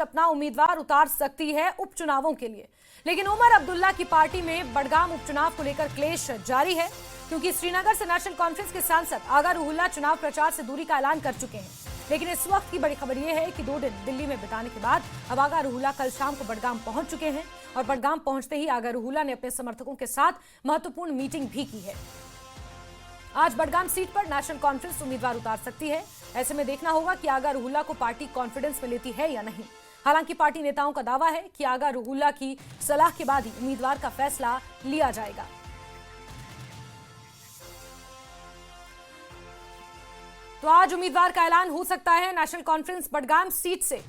अपना उम्मीदवार उतार सकती है उपचुनावों के लिए। लेकिन उमर अब्दुल्ला की पार्टी में बडगाम उपचुनाव को लेकर क्लेश जारी है, क्योंकि श्रीनगर से नेशनल कॉन्फ्रेंस के सांसद आगा रुहुल्ला चुनाव प्रचार से दूरी का ऐलान कर चुके हैं। लेकिन इस वक्त की बड़ी खबर यह है कि 2 दिन दिल्ली में बिताने के बाद अब आगा रुहुल्ला कल शाम को बडगाम पहुंच चुके हैं और बडगाम पहुंचते ही आगा रुहुल्ला ने अपने समर्थकों के साथ महत्वपूर्ण मीटिंग भी की है। आज बडगाम सीट पर नेशनल कॉन्फ्रेंस उम्मीदवार उतार सकती है। ऐसे में देखना होगा कि आगा रुहुल्ला को पार्टी कॉन्फिडेंस में लेती है या नहीं। हालांकि पार्टी नेताओं का दावा है कि आगा रुहुल्ला की सलाह के बाद ही उम्मीदवार का फैसला लिया जाएगा। तो आज उम्मीदवार का ऐलान हो सकता है। नेशनल कॉन्फ्रेंस बडगाम सीट से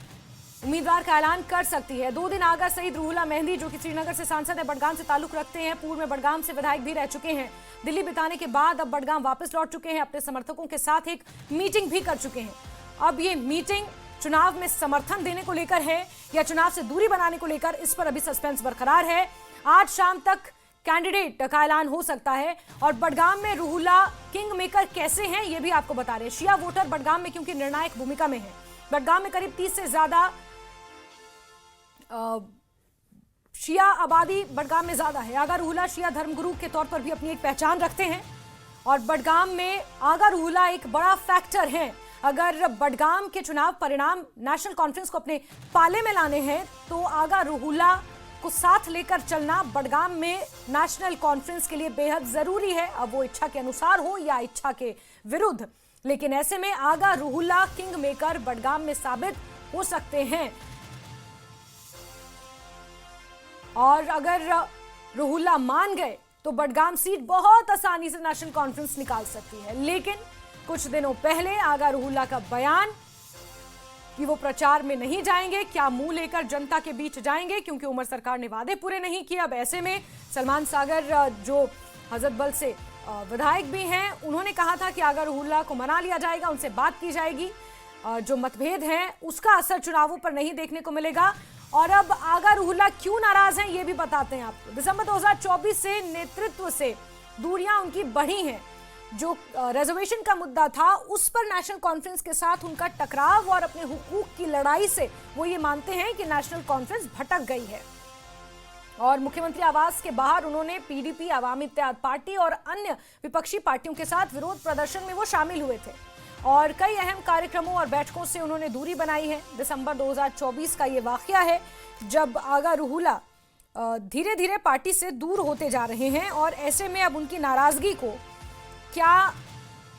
उम्मीदवार का ऐलान कर सकती है। 2 दिन आगा सईद रुहुल्ला मेहंदी, जो कि श्रीनगर से सांसद है, बडगाम से ताल्लुक रखते हैं, पूर्व में बडगाम से विधायक भी रह चुके हैं। दिल्ली बिताने के बाद अब बडगाम वापस लौट चुके हैं। अपने समर्थकों के साथ एक मीटिंग भी कर चुके हैं। अब ये मीटिंग चुनाव में समर्थन देने को लेकर है या चुनाव से दूरी बनाने को लेकर, इस पर अभी सस्पेंस बरकरार है। आज शाम तक कैंडिडेट का ऐलान हो सकता है। और बडगाम में रुहुल्ला किंग मेकर कैसे हैं ये भी आपको बता रहे हैं। शिया वोटर बडगाम में क्योंकि निर्णायक भूमिका में है। बडगाम में करीब 30 से ज्यादा शिया आबादी बडगाम में ज्यादा है। आगा रुहुल्ला शिया धर्मगुरु के तौर पर भी अपनी एक पहचान रखते हैं और बडगाम में आगा रुहुल्ला एक बड़ा फैक्टर है। अगर बडगाम के चुनाव परिणाम नेशनल कॉन्फ्रेंस को अपने पाले में लाने हैं तो आगा रुहुल्ला को साथ लेकर चलना बडगाम में नेशनल कॉन्फ्रेंस के लिए बेहद जरूरी है। अब वो इच्छा के अनुसार हो या इच्छा के विरुद्ध, लेकिन ऐसे में आगा रुहुल्ला किंग मेकर बडगाम में साबित हो सकते हैं। और अगर रुहुल्ला मान गए तो बडगाम सीट बहुत आसानी से नेशनल कॉन्फ्रेंस निकाल सकती है। लेकिन कुछ दिनों पहले आगा रुहुल्ला का बयान कि वो प्रचार में नहीं जाएंगे, क्या मुंह लेकर जनता के बीच जाएंगे, क्योंकि उमर सरकार ने वादे पूरे नहीं किए। अब ऐसे में सलमान सागर जो हजरत बल से विधायक भी हैं, उन्होंने कहा था कि आगा रुहुल्ला को मना लिया जाएगा, उनसे बात की जाएगी। जो मतभेद हैं उसका असर चुनावों पर नहीं देखने को मिलेगा। और अब आगा रुहुल्ला क्यों नाराज हैं ये भी बताते हैं आपको। दिसंबर 2024 से नेतृत्व से दूरियां उनकी बढ़ी हैं। जो रिजर्वेशन का मुद्दा था उस पर नेशनल कॉन्फ्रेंस के साथ उनका टकराव और अपने हुकूक की लड़ाई से वो ये मानते हैं कि नेशनल कॉन्फ्रेंस भटक गई है। और मुख्यमंत्री आवास के बाहर उन्होंने पीडीपी, आवामी इत्तेहाद पार्टी और अन्य विपक्षी पार्टियों के साथ विरोध प्रदर्शन में वो शामिल हुए थे और कई अहम कार्यक्रमों और बैठकों से उन्होंने दूरी बनाई है। दिसंबर 2024 का ये वाकया है जब आगा रुहुल्ला धीरे धीरे पार्टी से दूर होते जा रहे हैं और ऐसे में अब उनकी नाराजगी को क्या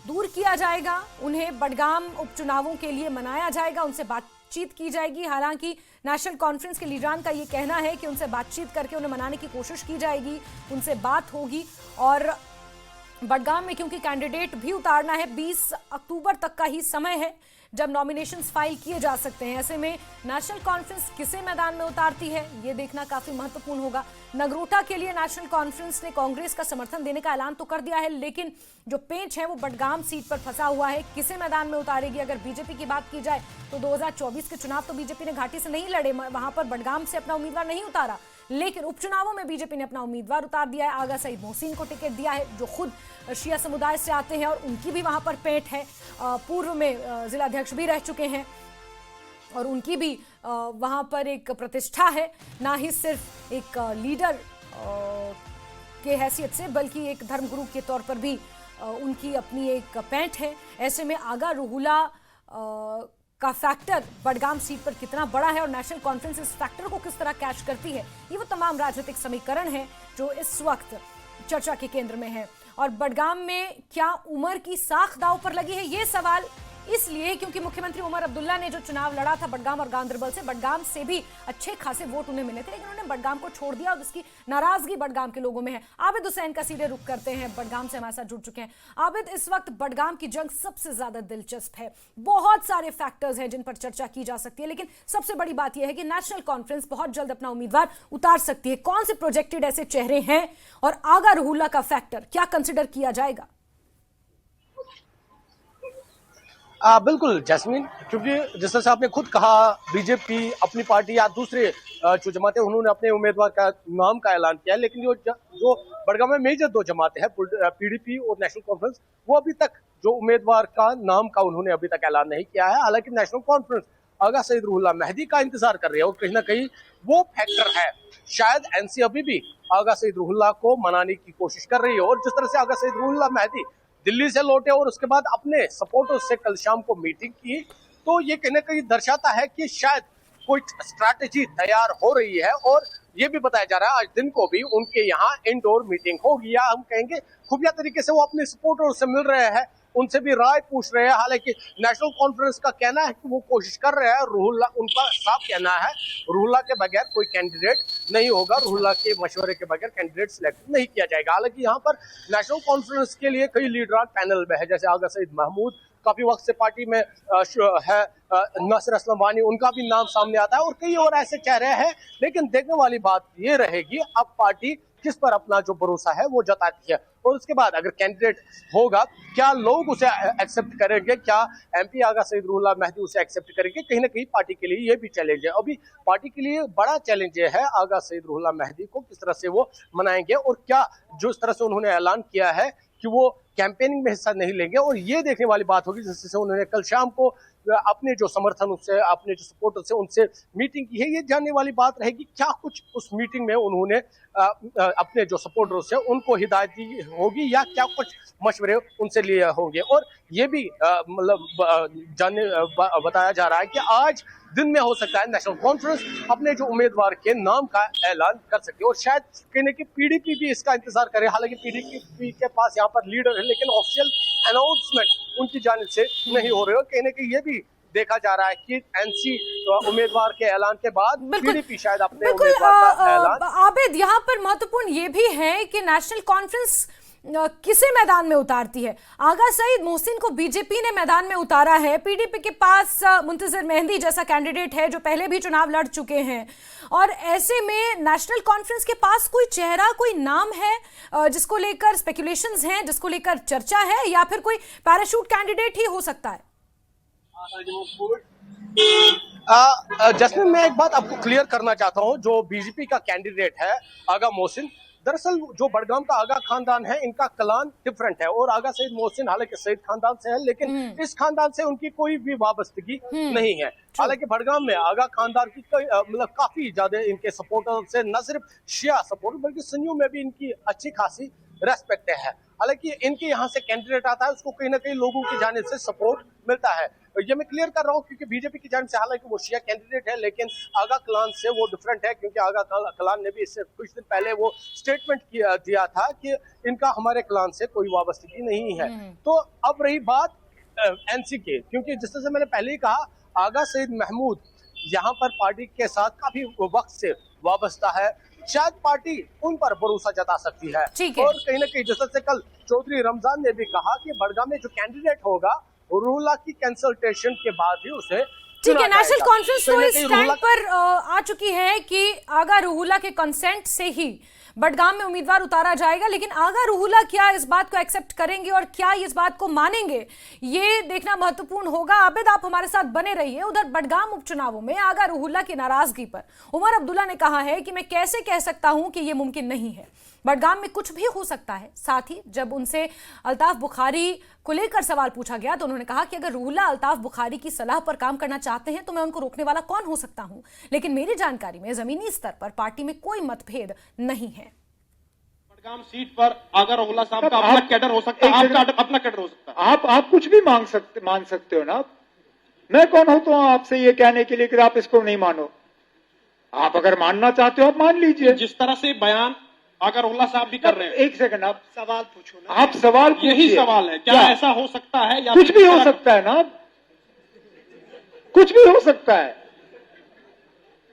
दूर किया जाएगा, उन्हें बडगाम उपचुनावों के लिए मनाया जाएगा, उनसे बातचीत की जाएगी। हालांकि नेशनल कॉन्फ्रेंस के लीडरान का ये कहना है कि उनसे बातचीत करके उन्हें मनाने की कोशिश की जाएगी, उनसे बात होगी। और बडगाम में क्योंकि कैंडिडेट भी उतारना है, 20 अक्टूबर तक का ही समय है जब नॉमिनेशंस फाइल किए जा सकते हैं। ऐसे में नेशनल कॉन्फ्रेंस किसे मैदान में उतारती है ये देखना काफी महत्वपूर्ण होगा। नगरोटा के लिए नेशनल कॉन्फ्रेंस ने कांग्रेस का समर्थन देने का ऐलान तो कर दिया है, लेकिन जो पेंच है वो बडगाम सीट पर फंसा हुआ है। किसे मैदान में उतारेगी? अगर बीजेपी की बात की जाए तो 2024 के चुनाव तो बीजेपी ने घाटी से नहीं लड़े, वहां पर बडगाम से अपना उम्मीदवार नहीं उतारा, लेकिन उपचुनावों में बीजेपी ने अपना उम्मीदवार उतार दिया है। आगा सईद मोहसिन को टिकट दिया है, जो खुद शिया समुदाय से आते हैं और उनकी भी वहां पर पेंट है। पूर्व में जिला अध्यक्ष भी रह चुके हैं और उनकी भी वहां पर एक प्रतिष्ठा है, ना ही सिर्फ एक लीडर के हैसियत से बल्कि एक धर्मगुरु के तौर पर भी उनकी अपनी एक पेंट है। ऐसे में आगा रुहुल्ला का फैक्टर बडगाम सीट पर कितना बड़ा है और नेशनल कॉन्फ्रेंस इस फैक्टर को किस तरह कैच करती है, ये वो तमाम राजनीतिक समीकरण हैं जो इस वक्त चर्चा के केंद्र में है। और बडगाम में क्या उमर की साख दांव पर लगी है, ये सवाल इसलिए क्योंकि मुख्यमंत्री उमर अब्दुल्ला ने जो चुनाव लड़ा था बडगाम और गांधरबल से, बडगाम से भी अच्छे खासे वोट उन्हें मिले थे, लेकिन उन्होंने बडगाम को छोड़ दिया और उसकी नाराजगी बडगाम के लोगों में है। आबिद हुसैन का सीधे रुख करते हैं, बडगाम से हमारे साथ जुड़ चुके हैं। आबिद, इस वक्त बडगाम की जंग सबसे ज्यादा दिलचस्प है, बहुत सारे फैक्टर्स हैं जिन पर चर्चा की जा सकती है, लेकिन सबसे बड़ी बात यह है कि नेशनल कॉन्फ्रेंस बहुत जल्द अपना उम्मीदवार उतार सकती है। कौन से प्रोजेक्टेड ऐसे चेहरे हैं और आगा रुहुल्ला का फैक्टर क्या कंसिडर किया जाएगा? बिल्कुल जैस्मीन, क्योंकि जिस तरह से आपने खुद कहा, बीजेपी अपनी पार्टी या दूसरे जो जमातें उन्होंने अपने उम्मीदवार का नाम का ऐलान किया है, लेकिन जो बडगाम में मेजर 2 जमातें हैं, पीडीपी और नेशनल कॉन्फ्रेंस, वो अभी तक जो उम्मीदवार का नाम का उन्होंने अभी तक ऐलान नहीं किया है। हालांकि नेशनल कॉन्फ्रेंस आगा सईद रुहुल्लाह मेहदी का इंतजार कर रही है और कहीं ना कहीं वो फैक्टर है। शायद एनसी अभी भी आगा सईद रुहुल्लाह को मनाने की कोशिश कर रही है और जिस तरह से आगा सईद रुहुल्लाह मेहदी दिल्ली से लौटे और उसके बाद अपने सपोर्टर्स से कल शाम को मीटिंग की, तो ये कहीं ना कहीं दर्शाता है कि शायद कोई स्ट्रैटेजी तैयार हो रही है। और ये भी बताया जा रहा है आज दिन को भी उनके यहाँ इंडोर मीटिंग होगी, या हम कहेंगे खुफिया तरीके से वो अपने सपोर्टर्स से मिल रहे हैं, उनसे भी राय पूछ रहे हैं। हालांकि नेशनल कॉन्फ्रेंस का कहना है कि वो कोशिश कर रहे हैं, रुहुल्लाह उनका साफ कहना है रुहुल्लाह के बगैर कोई कैंडिडेट नहीं होगा, रुहुल्लाह के मशवरे के बगैर कैंडिडेट सिलेक्ट नहीं किया जाएगा। हालांकि यहाँ पर नेशनल कॉन्फ्रेंस के लिए कई लीडरान पैनल में है, जैसे आगा सईद महमूद काफी वक्त से पार्टी में है, नासिर असलम वानी उनका भी नाम सामने आता है और कई और ऐसे चेहरे हैं। लेकिन देखने वाली बात ये रहेगी अब पार्टी किस पर अपना जो भरोसा है वो जताती है और उसके बाद अगर कैंडिडेट होगा क्या लोग उसे एक्सेप्ट करेंगे, क्या एमपी आगा सईद रुहुल्लाह मेहदी उसे एक्सेप्ट करेंगे। कहीं ना कहीं पार्टी के लिए ये भी चैलेंज है। अभी पार्टी के लिए बड़ा चैलेंज ये है आगा सईद रुहुल्लाह मेहदी को किस तरह से वो मनाएंगे और क्या जो इस तरह से उन्होंने ऐलान किया है कि वो कैंपेनिंग में हिस्सा नहीं लेंगे। और ये देखने वाली बात होगी जिससे उन्होंने कल शाम को अपने जो समर्थन उससे अपने जो सपोर्टर से उनसे मीटिंग की है, ये जानने वाली बात रहेगी क्या कुछ उस मीटिंग में उन्होंने अपने जो सपोर्टर से उनको हिदायत दी होगी या क्या कुछ मशवरे उनसे लिए होंगे। और ये भी मतलब जानने बताया जा रहा है कि आज दिन में हो सकता है नेशनल कॉन्फ्रेंस अपने जो उम्मीदवार के नाम का ऐलान कर सके और शायद कहने की पीडीपी भी इसका इंतजार करे। हालांकि पीडीपी के पास यहाँ पर लीडर है लेकिन ऑफिशियल अनाउंसमेंट उनकी जानिब से नहीं हो रही है। कहने की ये भी देखा जा रहा है कि एनसी उम्मीदवार के ऐलान के बाद पीडीपी शायद अपने उम्मीदवार का ऐलान। आबिद, यहाँ पर महत्वपूर्ण ये भी है कि नेशनल कॉन्फ्रेंस किसे मैदान में उतारती है। आगा सईद मोहसिन को बीजेपी ने मैदान में उतारा है, पीडीपी के पास मुंतजिर मेहंदी जैसा कैंडिडेट है जो पहले भी चुनाव लड़ चुके हैं और ऐसे में नेशनल कॉन्फ्रेंस के पास कोई चेहरा कोई नाम है जिसको लेकर स्पेकुलेशंस हैं, जिसको लेकर चर्चा है, या फिर कोई पैराशूट कैंडिडेट ही हो सकता है। जैस्मिन, मैं एक बात आपको क्लियर करना चाहता हूं, जो बीजेपी का कैंडिडेट है आगा मोहसिन, दरअसल जो बडगाम का आगा खानदान है इनका कलान डिफरेंट है और आगा सईद मोहसिन हालांकि सईद खानदान से है लेकिन इस खानदान से उनकी कोई भी वाबस्तगी नहीं है। हालांकि बडगाम में आगा खानदान की मतलब काफी ज्यादा इनके सपोर्टर से न सिर्फ शिया सपोर्टर बल्कि सुन्नियों में भी इनकी अच्छी खासी रेस्पेक्ट है। हालांकि इनके यहाँ से कैंडिडेट आता है उसको कहीं ना कहीं लोगों की जानिब से सपोर्ट मिलता है। ये मैं क्लियर कर रहा हूँ क्योंकि बीजेपी की जानिब से हालांकि वो शिया कैंडिडेट है लेकिन आगा कलान से वो डिफरेंट है, क्योंकि आगा कलान ने भी इससे कुछ दिन पहले वो स्टेटमेंट दिया था कि इनका हमारे कलान से कोई वाबस्तगी नहीं है। तो अब रही बात एनसी के, क्योंकि जिस तरह से मैंने पहले ही कहा आगा सईद महमूद यहाँ पर पार्टी के साथ काफी वक्त से वाबस्ता है, शायद पार्टी उन पर भरोसा जता सकती है। और कहीं ना कहीं जिस तरह से कल चौधरी रमजान ने भी कहा कि बडगाम में जो कैंडिडेट होगा रुहुल्लाह की कंसल्टेशन के बाद ही उसे ठीक है। नेशनल कॉन्फ्रेंस तो इस स्टैंड पर आ चुकी है कि आगा रुहुल्लाह के कंसेंट से ही बडगाम में उम्मीदवार उतारा जाएगा, लेकिन आगा रुहुल्लाह क्या इस बात को एक्सेप्ट करेंगे और क्या इस बात को मानेंगे, ये देखना महत्वपूर्ण होगा। आबिद, आप हमारे साथ बने रहिए। उधर बडगाम उपचुनावों में आगा रुहुल्लाह की नाराजगी पर उमर अब्दुल्ला ने कहा है कि मैं कैसे कह सकता हूं कि यह मुमकिन नहीं है, बडगाम में कुछ भी हो सकता है। साथ ही जब उनसे अल्ताफ बुखारी को लेकर सवाल पूछा गया तो उन्होंने कहा कि अगर रुहुल्लाह अल्ताफ बुखारी की सलाह पर काम करना चाहते हैं तो मैं उनको रोकने वाला कौन हो सकता हूं, लेकिन मेरी जानकारी में जमीनी स्तर पर पार्टी में कोई मतभेद नहीं है। बडगाम सीट पर अगर रुहुल्लाह साहब का अपना कैडर हो सकता है, आपका अपना कैडर हो सकता है। आप कुछ भी मान सकते हो ना, मैं कौन हूं तो आपसे ये कहने के लिए कि आप इसको नहीं मानो। आप अगर मानना चाहते हो आप मान लीजिए। जिस तरह से बयान अगर रुहुल्लाह साहब भी कर रहे हैं, एक सेकंड, आप सवाल पूछो ना। आप सवाल पूछिए। यही सवाल है, क्या ऐसा हो सकता है या कुछ भी हो सकता है ना, कुछ भी हो सकता है।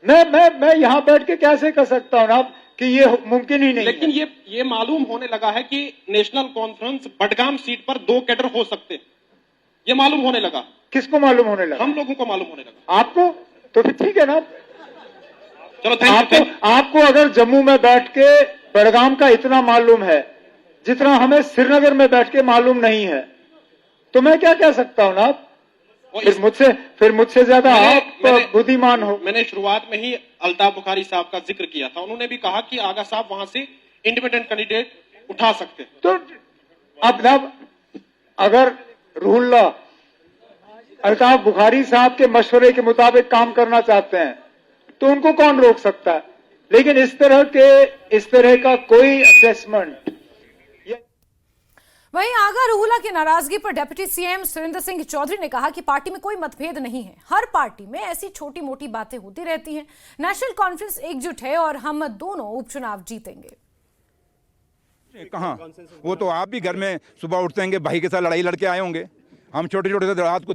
मैं यहां बैठ के कैसे कर सकता हूं ना कि ये मुमकिन ही नहीं लेकिन है। ये मालूम होने लगा है कि नेशनल कॉन्फ्रेंस बडगाम सीट पर 2 कैडर हो सकते हैं, ये मालूम होने लगा। किसको मालूम होने लगा? हम लोगों को मालूम होने लगा। आपको? तो फिर ठीक है ना, चलो थैंक यू। आपको अगर जम्मू में बैठ के बडगाम का इतना मालूम है जितना हमें श्रीनगर में बैठ के मालूम नहीं है, तो मैं क्या कह सकता हूं ना। फिर मुझसे ज्यादा आप बुद्धिमान हो। मैंने शुरुआत में ही अल्ताफ बुखारी साहब का जिक्र किया था, उन्होंने भी कहा कि आगा साहब वहां से इंडिपेंडेंट कैंडिडेट उठा सकते हैं। तो अब अगर रुहुल्लाह अल्ताफ बुखारी साहब के मशवरे के मुताबिक काम करना चाहते हैं तो उनको कौन रोक सकता है। लेकिन इस तरह का कोई असेसमेंट। वहीं आगा रूहुला की नाराजगी पर डिप्टी सीएम सुरेंद्र सिंह चौधरी ने कहा कि पार्टी में कोई मतभेद नहीं है, हर पार्टी में ऐसी छोटी मोटी बातें होती रहती हैं। नेशनल कॉन्फ्रेंस एकजुट है और हम दोनों उपचुनाव जीतेंगे। कहाँ, वो तो आप भी घर में सुबह उठते होंगे, भाई के साथ लड़ाई लड़के आए होंगे। हम छोटे छोटे थे, रात को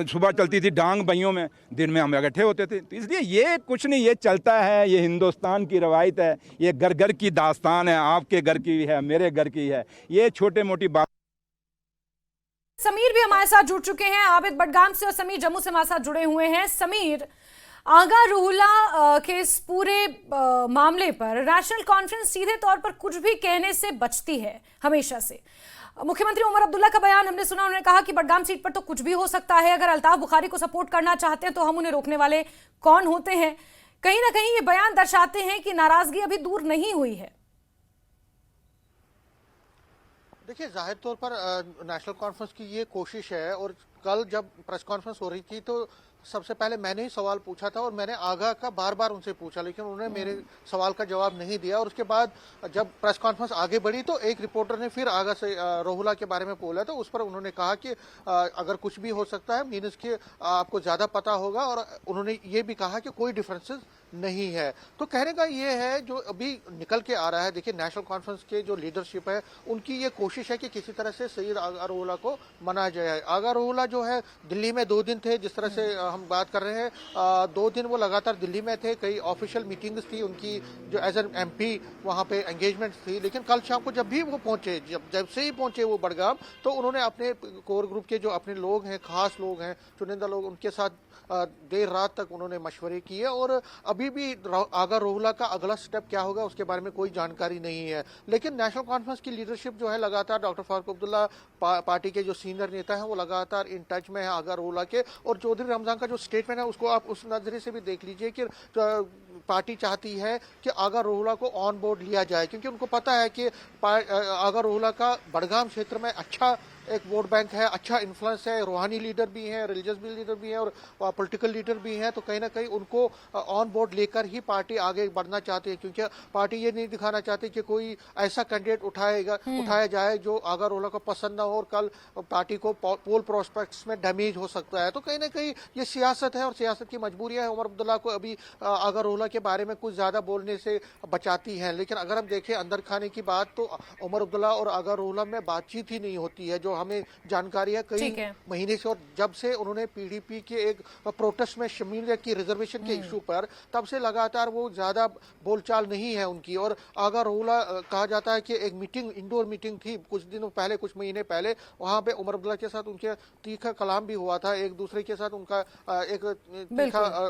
सुबह चलती थी डांग भाइयों में, दिन में हम इकट्ठे होते थे। तो इसलिए ये कुछ नहीं, ये चलता है, ये हिंदुस्तान की रवायत है, ये घर घर की दास्तान है, आपके घर की है, मेरे घर की है, ये छोटे मोटी बात। समीर भी हमारे साथ जुड़ चुके हैं, आबिद बडगाम से और समीर जम्मू से हमारे साथ जुड़े हुए हैं। समीर, आगा रूहुला के इस पूरे मामले पर नेशनल कॉन्फ्रेंस सीधे तौर पर कुछ भी कहने से बचती है हमेशा से। मुख्यमंत्री उमर अब्दुल्ला का बयान हमने सुना, उन्होंने कहा कि बडगाम सीट पर तो कुछ भी हो सकता है, अगर अल्ताफ बुखारी को सपोर्ट करना चाहते हैं तो हम उन्हें रोकने वाले कौन होते हैं। कहीं ना कहीं ये बयान दर्शाते हैं कि नाराजगी अभी दूर नहीं हुई है। देखिए, जाहिर तौर पर नेशनल कॉन्फ्रेंस की ये कोशिश है, और कल जब प्रेस कॉन्फ्रेंस हो रही थी तो सबसे पहले मैंने ही सवाल पूछा था और मैंने आगा का बार बार उनसे पूछा, लेकिन उन्होंने मेरे सवाल का जवाब नहीं दिया। और उसके बाद जब प्रेस कॉन्फ्रेंस आगे बढ़ी तो एक रिपोर्टर ने फिर आगा से रूहुला के बारे में बोला, तो उस पर उन्होंने कहा कि अगर कुछ भी हो सकता है, मीन्स कि आपको ज़्यादा पता होगा, और उन्होंने ये भी कहा कि कोई डिफरेंसेस नहीं है। तो कहने का ये है जो अभी निकल के आ रहा है, देखिए नेशनल कॉन्फ्रेंस के जो लीडरशिप है उनकी ये कोशिश है कि किसी तरह से सैयद आगा रूहुला को मनाया जाए। आगा रूहुला जो है दिल्ली में 2 दिन थे, जिस तरह से हम बात कर रहे हैं, 2 दिन वो लगातार दिल्ली में थे, कई ऑफिशियल मीटिंग्स थी उनकी, जो एज एन एमपी वहाँ पे एंगेजमेंट थी। लेकिन कल शाम को जब भी वो पहुंचे, जब से ही पहुंचे वो बडगाम, तो उन्होंने अपने कोर ग्रुप के जो अपने लोग हैं, खास लोग हैं, चुनिंदा लोग, उनके साथ देर रात तक उन्होंने मशवरे किए। और अभी भी आगा रूहुला का अगला स्टेप क्या होगा उसके बारे में कोई जानकारी नहीं है। लेकिन नेशनल कॉन्फ्रेंस की लीडरशिप जो है लगातार, डॉक्टर फारूक अब्दुल्ला पार्टी के जो सीनियर नेता हैं वो लगातार इन टच में है आगा रूहुला के। और चौधरी रमजान का जो स्टेटमेंट है उसको आप उस नजरिए से भी देख लीजिए कि पार्टी चाहती है कि आगा रूहुला को ऑन बोर्ड लिया जाए, क्योंकि उनको पता है कि आगा रूहुला का बडगाम क्षेत्र में अच्छा एक वोट बैंक है, अच्छा इन्फ्लुएंस है, रूहानी लीडर भी हैं, रिलीजियस भी लीडर भी हैं और पॉलिटिकल लीडर भी हैं। तो कहीं ना कहीं उनको ऑन बोर्ड लेकर ही पार्टी आगे बढ़ना चाहती है, क्योंकि पार्टी ये नहीं दिखाना चाहती कि कोई ऐसा कैंडिडेट उठाया जाए जो आगा रूहुला को पसंद ना हो और कल पार्टी को पोल प्रोस्पेक्ट्स में डैमेज हो सकता है। तो कहीं ना कहीं ये सियासत है और सियासत की मजबूरियां है। उमर अब्दुल्ला को अभी आगा रूहुला के बारे में कुछ ज्यादा बोलने से बचाती हैं। लेकिन अगर हम देखें अंदर खाने की बात, तो उमर अब्दुल्ला और आगा रूहुला में बातचीत ही नहीं होती है, जो हमें जानकारी है कई महीने से। और जब से उन्होंने पीडीपी के एक प्रोटेस्ट में शमूलियत की, रिजर्वेशन के इशू पर, तब से लगातार वो ज्यादा बोलचाल नहीं है उनकी। और आगा रूहुला कहा जाता है कि एक मीटिंग, इंडोर मीटिंग थी कुछ दिनों पहले, कुछ महीने पहले, वहां पे उमर अब्दुल्ला के साथ उनके तीखा कलाम भी हुआ था, एक दूसरे के साथ उनका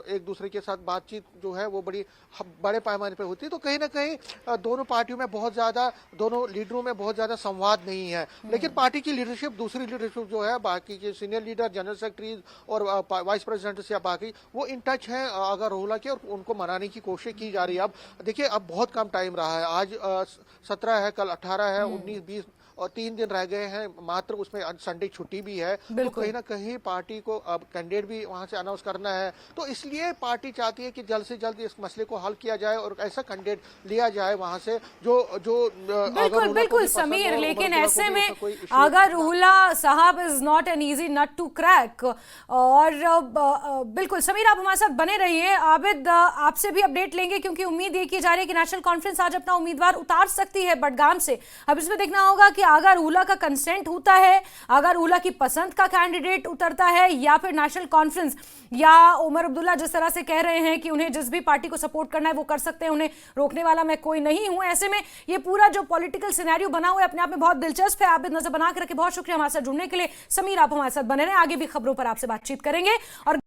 एक दूसरे के साथ बातचीत जो है वो बड़े पैमाने पे होती है। तो कहीं ना कहीं दोनों पार्टियों में बहुत ज्यादा, दोनों लीडरों में बहुत ज्यादा संवाद नहीं है। लेकिन पार्टी की लीडरशिप, दूसरी लीडरशिप जो है, बाकी के सीनियर लीडर, जनरल सेक्रेटरी और वाइस प्रेसिडेंट या बाकी, वो इन टच है आगा रूहुला के और उनको मनाने की कोशिश की जा रही है। अब देखिए, अब बहुत कम टाइम रहा है, आज 17 है, कल 18 है, 19, 20 और 3 दिन रह गए हैं मात्र, उसमें संडे छुट्टी भी है। तो कहीं ना कहीं पार्टी को अब कैंडिडेट भी वहां से अनाउंस करना है, तो इसलिए पार्टी चाहती है कि जल्द से जल्द इस मसले को हल किया जाए और ऐसा कैंडिडेट लिया जाए वहां से जो बिल्कुल समीर। लेकिन ऐसे में आगा रूहुला साहब is not an easy nut to crack. और बिल्कुल समीर, आप हमारे साथ बने रहिए। आबिद, आपसे भी अपडेट लेंगे, क्योंकि उम्मीद ये की जा रही है कि नेशनल कॉन्फ्रेंस आज अपना उम्मीदवार उतार सकती है बडगाम से। अब इसमें देखना होगा कि आगा रूहुला का कंसेंट होता है, आगा रूहुला की पसंद का कैंडिडेट उतरता है, या फिर नेशनल कॉन्फ्रेंस या उमर अब्दुल्ला जिस तरह से कह रहे हैं कि उन्हें जिस भी पार्टी को सपोर्ट करना है वो कर सकते हैं, उन्हें रोकने वाला मैं कोई नहीं हूं। ऐसे में ये पूरा जो पॉलिटिकल सिनेरियो बना हुआ है अपने आप में बहुत दिलचस्प है। आबिद, नजर बना के रखे, बहुत शुक्रिया हमारे साथ जुड़ने के लिए। समीर, आप हमारे साथ बने रहे, आगे भी खबरों पर आपसे बातचीत करेंगे। और